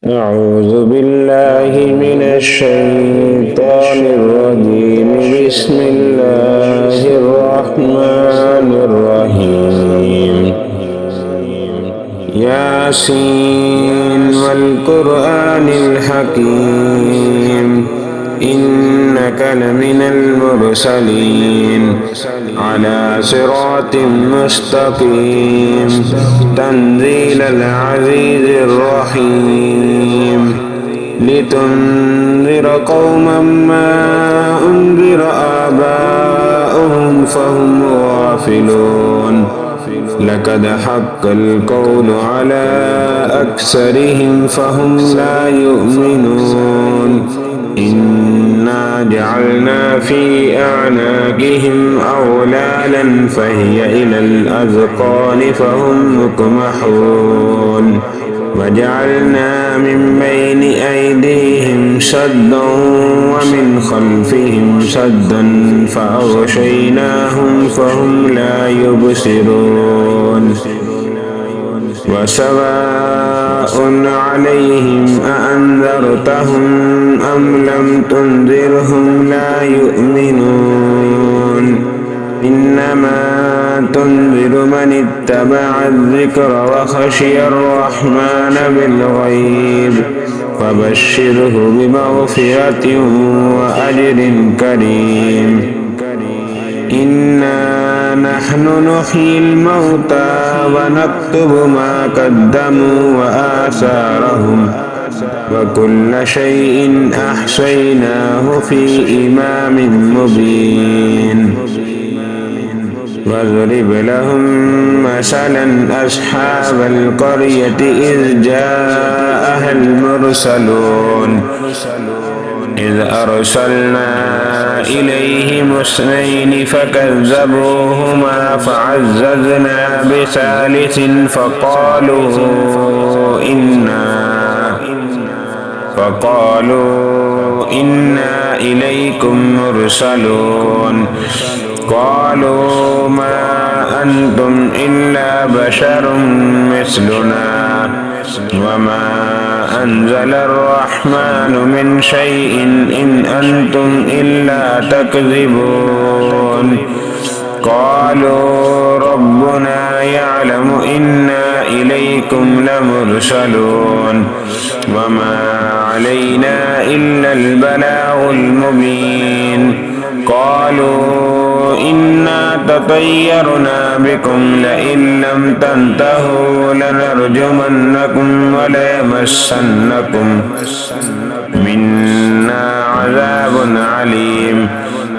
أعوذ بالله من الشيطان الرجيم. بسم الله الرحمن الرحيم. ياسين والقرآن الحكيم إنك لمن المرسلين على صراط مستقيم تنزيل العزيز الرحيم لتنذر قوما ما أنذر آباؤهم فهم غافلون لقد حق القول على أكثرهم فهم لا يؤمنون إنا جعلنا في أعناقهم أغلالا فهي إلى الأذقان فهم مقمحون وجعلنا من بين أيديهم سدا ومن خلفهم سدا فأغشيناهم فهم لا يبصرون وسواء عليهم أأنذرتهم أم لم تنذرهم لا يؤمنون إنما تنذر من اتبع الذكر وخشي الرحمن بالغيب فبشره بمغفرة وأجر كريم. إنا نحن نحيي الموتى ونكتب ما قدموا وآثارهم وكل شيء أحصيناه في إمام مبين. واضرب لهم مثلا أصحاب القرية إذ جاءها المرسلون إذ أرسلنا إليهم اثنين فكذبوهما فعززنا بثالث فقالوا إنا إليكم مرسلون قالوا ما أنتم إلا بشر مثلنا وما أنزل الرحمن من شيء إن أنتم إلا تكذبون قالوا ربنا يعلم إنا إليكم لمرسلون وما علينا إلا البلاغ المبين. قالوا إنا تطيرنا بكم لئن لم تنتهوا لنرجمنكم وليمسنكم منا عذاب عليم.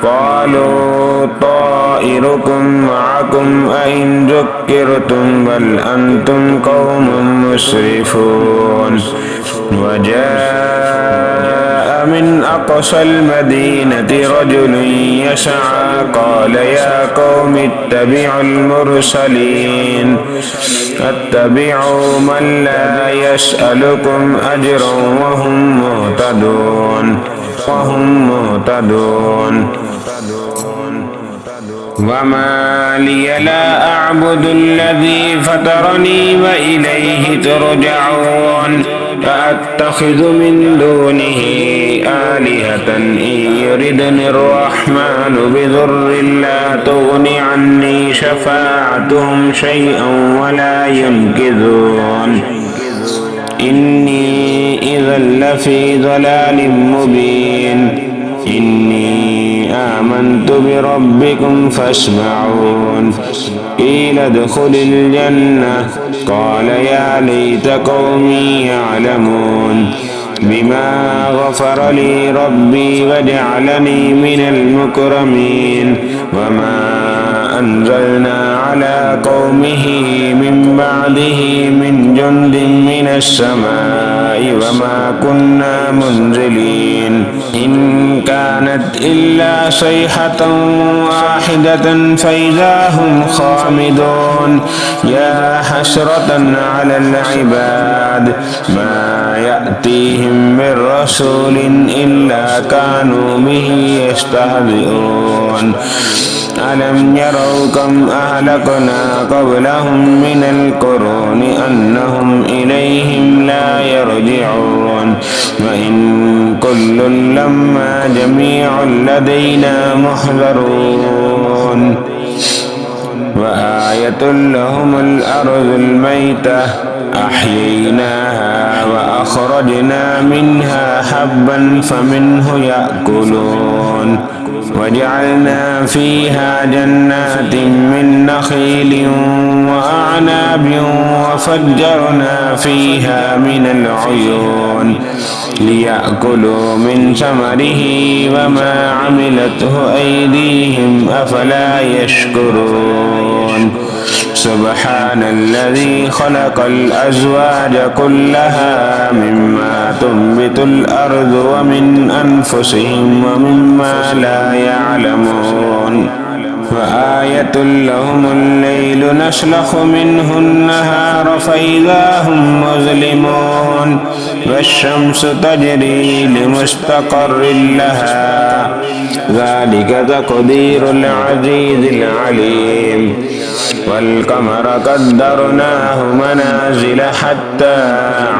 قالوا طائركم معكم أئن ذكرتم بل أنتم قوم مسرفون. وجاء من أقصى المدينة رجل يسعى قال يا قوم اتبعوا المرسلين اتبعوا من لا يسألكم أجرا وهم مهتدون. وما لي لا أعبد الذي فطرني وإليه ترجعون أأتخذ من دونه آلهة إن يردني الرحمن بضر لا تغن عني شفاعتهم شيئا ولا ينقذون. إني إذا لفي ضلال مبين. إني آمنت بربكم فاسمعون. قيل ادخل الجنة قال يا ليت قومي يعلمون بما غفر لي ربي وجعلني من المكرمين. وما أنزلنا على قومه من بعده من جند من السماء وما كنا منزلين. إن كانت إلا صيحة واحدة فإذا هم خامدون. يا حسرة على العباد ما يأتيهم من رسول إلا كانوا به يستهزئون. ألم يروا كم أهلكنا قبلهم من القرون أنهم إليهم لا يرجعون وكل لما جميع لدينا محضرون وآية لهم الأرض الميتة أحييناها وأخرجنا منها حبا فمنه يأكلون وجعلنا فيها جنات من نخيل وأعناب وفجرنا فيها من العيون ليأكلوا من ثمره وما عملته أيديهم أفلا يشكرون سبحان الذي خلق الأزواج كلها مما تنبت الأرض ومن أنفسهم ومما لا يعلمون وآية لهم الليل نسلخ منه النهار فإذا هم مظلمون والشمس تجري لمستقر لها ذلك تقدير العزيز العليم والقمر قدرناه منازل حتى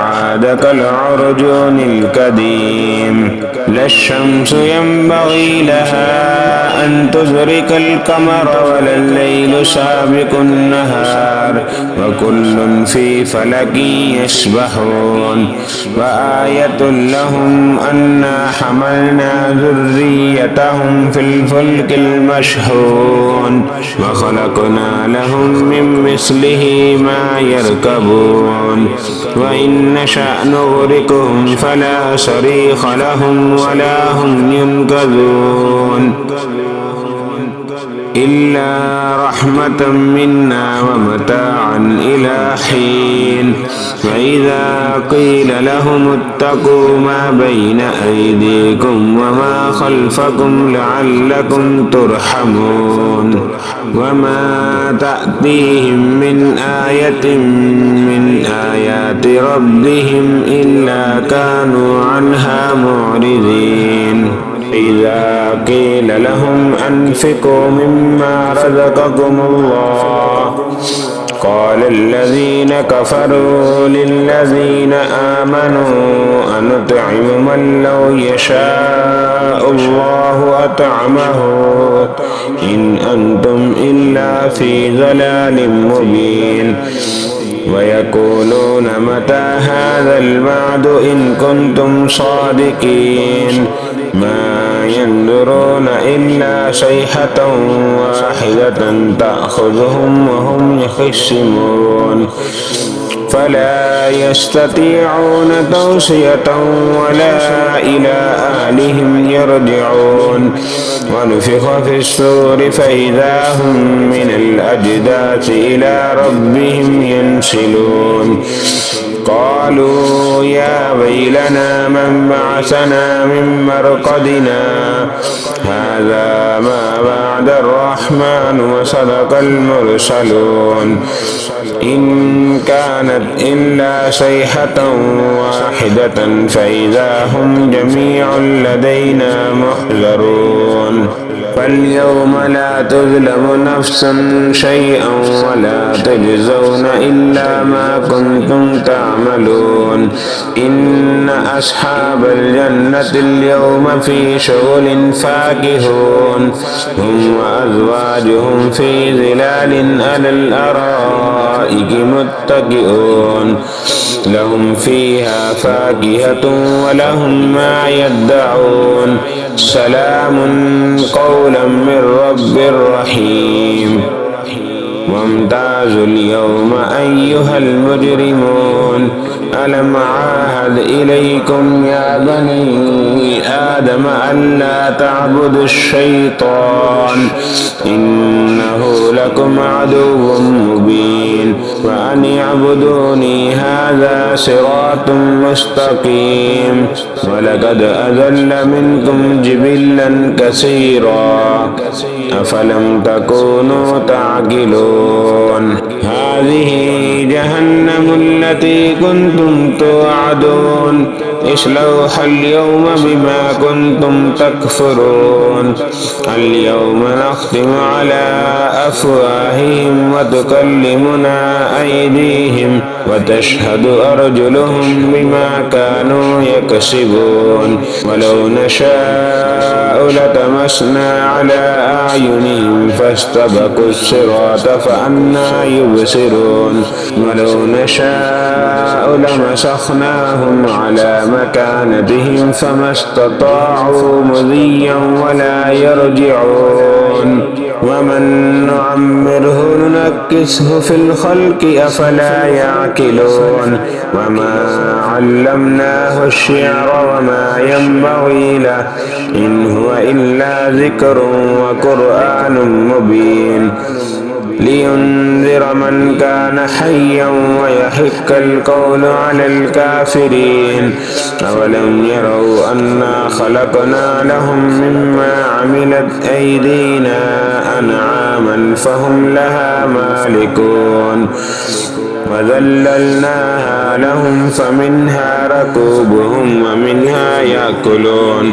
عاد كالعرجون القديم لا الشمس ينبغي لها أن تدرك القمر ولا الليل سابق النهار وكل في فلك يسبحون وآية لهم أنا حملنا ذريتهم في الفلك المشحون وخلقنا لهم من مثله ما يركبون وإن نشأ نغرقهم فلا صريخ لهم ولا هم ينقذون إلا رحمة منا ومتاعا إلى حين فإذا قيل لهم اتقوا ما بين أيديكم وما خلفكم لعلكم ترحمون وما تأتيهم من آية من آيات ربهم إلا كانوا عنها معرضين إذا قيل لهم أنفقوا مما رزقكم الله قال الذين كفروا للذين آمنوا أنطعم من لو يشاء الله أطعمه إن أنتم إلا في ضلال مبين ويقولون متى هذا الوعد إن كنتم صادقين ما ينظرون إلا صيحة واحدة تأخذهم وهم يخصمون فلا يستطيعون توصية ولا إلى أهلهم يرجعون ونفخ في الصور فإذا هم من الأجداث إلى ربهم ينسلون قالوا يا ويلنا من بعثنا من مرقدنا هذا ما وعد الرحمن وصدق المرسلون إن كانت إلا صيحة واحدة فإذا هم جميع لدينا محضرون فاليوم لا تظلم نفس شيئا ولا تجزون إلا ما كنتم تعملون إن أصحاب الجنة اليوم في شغل فاكهون هم وأزواجهم في ظلال على الأرائك متكئون لهم فيها فاكهة ولهم ما يدعون سلام قولا من رب رحيم وامتازوا اليوم أيها المجرمون ألم عاهد إليكم يا بني آدم ألا تعبدوا الشيطان إنه لكم عدو مبين وأن اعبدوني هذا صراط مستقيم ولقد أضل منكم جبلا كثيرا أفلم تكونوا تعقلون هذه جهنم التي كنتم توعدون اصلوها اليوم بما كنتم تكفرون اليوم نختم على أفواههم وتكلمنا أيديهم وتشهد أرجلهم بما كانوا يكسبون ولو نشاء لتمسنا على أعينهم فاستبقوا الصراط فأنى يبصرون ولو نشاء لمسخناهم على مكانتهم فما استطاعوا مضيا ولا يرجعون ومن نعمره ننكسه في الخلق أفلا يعقلون وما علمناه الشعر وما ينبغي له إن هو إلا ذكر وقرآن مبين لينذر من كان حيا ويحق القول على الكافرين أولم يروا أنا خلقنا لهم مما عملت أيدينا أنعاما فهم لها مالكون وذللناها لهم فمنها ركوبهم ومنها يأكلون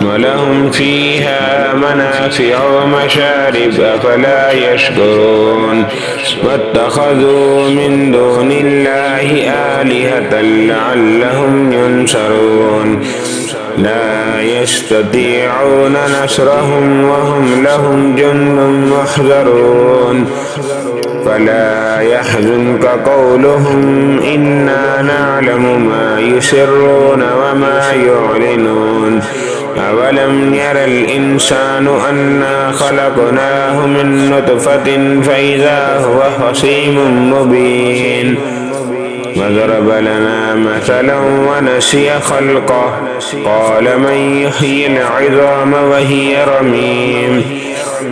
ولهم فيها منافع ومشارب أفلا يشكرون واتخذوا من دون الله آلهة لعلهم ينصرون لا يستطيعون نصرهم وهم لهم جند محضرون فلا يحزنك قولهم إنا نعلم ما يسرون وما يعلنون أولم ير الإنسان أنا خلقناه من نطفة فإذا هو خصيم مبين وضرب لنا مثلا ونسي خلقه قال من يحيي العظام وهي رميم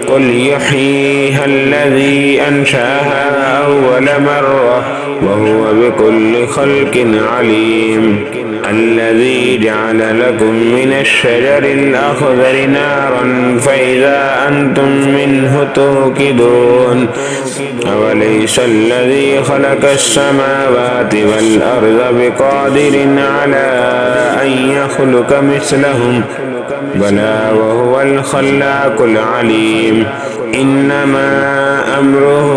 قل يحييها الذي أنشأها أول مرة وهو بكل خلق عليم الذي جعل لكم من الشجر الأخضر نارا فإذا أنتم منه توقدون أوليس الذي خلق السماوات والأرض بقادر على أن يخلق مثلهم بلى وهو الخلاق العليم إنما أمره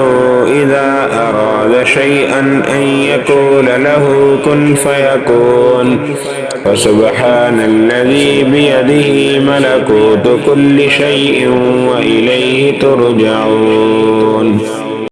إذا أراد شيئا أن يقول له كن فيكون فسبحان الذي بيده ملكوت كل شيء وإليه ترجعون